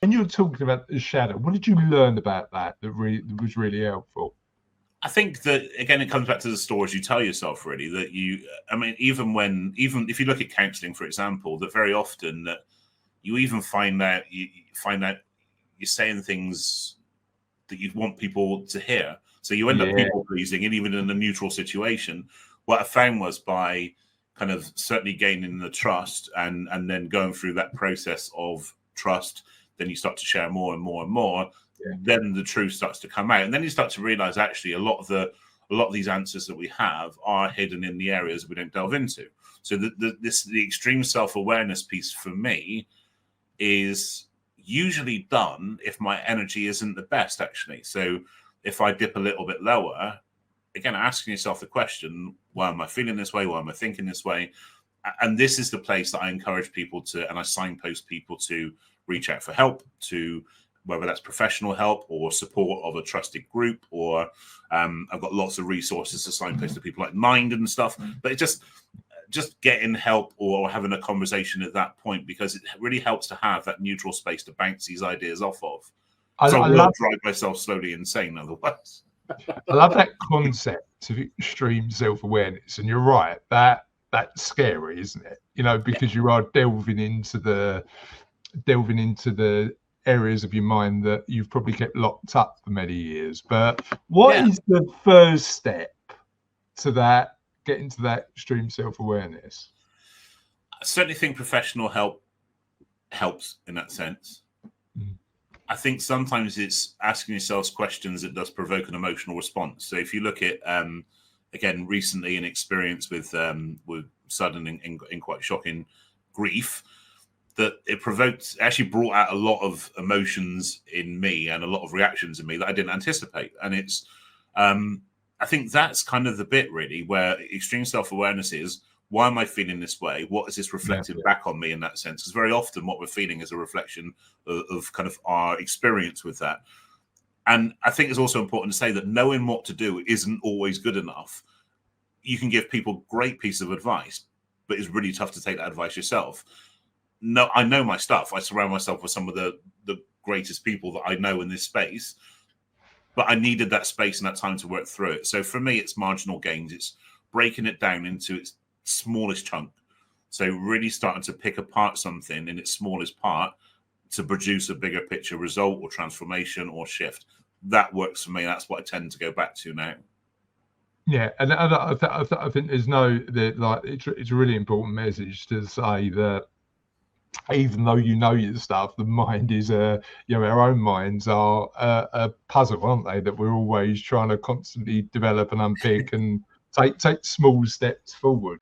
When you're talking about the shadow, what did you learn about that that was really helpful? I think that, again, it comes back to the stories you tell yourself, really, that I mean, even if you look at counseling, for example, that very often that you even find out you're saying things that you'd want people to hear. So you end up people pleasing, and even in a neutral situation. What I found was by kind of certainly gaining the trust and then going through that process of trust, then you start to share more and more and more. Yeah. Then the truth starts to come out, and then you start to realize actually a lot of these answers that we have are hidden in the areas we don't delve into. So the extreme self-awareness piece for me is usually done if my energy isn't the best, actually. So if I dip a little bit lower, again, asking yourself the question, why am I feeling this way? Why am I thinking this way? And this is the place that I encourage people to, and I signpost people to reach out for help, to whether that's professional help or support of a trusted group, or I've got lots of resources to signpost to people like Mind and stuff. But it just getting help or having a conversation at that point, because it really helps to have that neutral space to bounce these ideas off of. I will drive myself slowly insane otherwise. I love that concept of extreme self-awareness, and you're right, that's scary, isn't it? You know, because you are delving into the areas of your mind that you've probably kept locked up for many years. But what is the first step to that, getting to that extreme self-awareness? I certainly think professional help helps in that sense. I think sometimes it's asking yourselves questions that does provoke an emotional response. So if you look at, again, recently an experience with sudden and quite shocking grief, that it actually brought out a lot of emotions in me and a lot of reactions in me that I didn't anticipate. And it's, I think that's kind of the bit really where extreme self-awareness is, why am I feeling this way? What is this reflected back on me in that sense? Because very often what we're feeling is a reflection of kind of our experience with that. And I think it's also important to say that knowing what to do isn't always good enough. You can give people great pieces of advice, but it's really tough to take that advice yourself. No, I know my stuff. I surround myself with some of the greatest people that I know in this space, but I needed that space and that time to work through it. So for me, it's marginal gains. It's breaking it down into its smallest chunk. So really starting to pick apart something in its smallest part to produce a bigger picture result or transformation or shift. That works for me. That's what I tend to go back to now. Yeah, and I think there's it's a really important message to say that even though you know your stuff, the mind is our own minds are a puzzle, aren't they? That we're always trying to constantly develop and unpick and take small steps forward.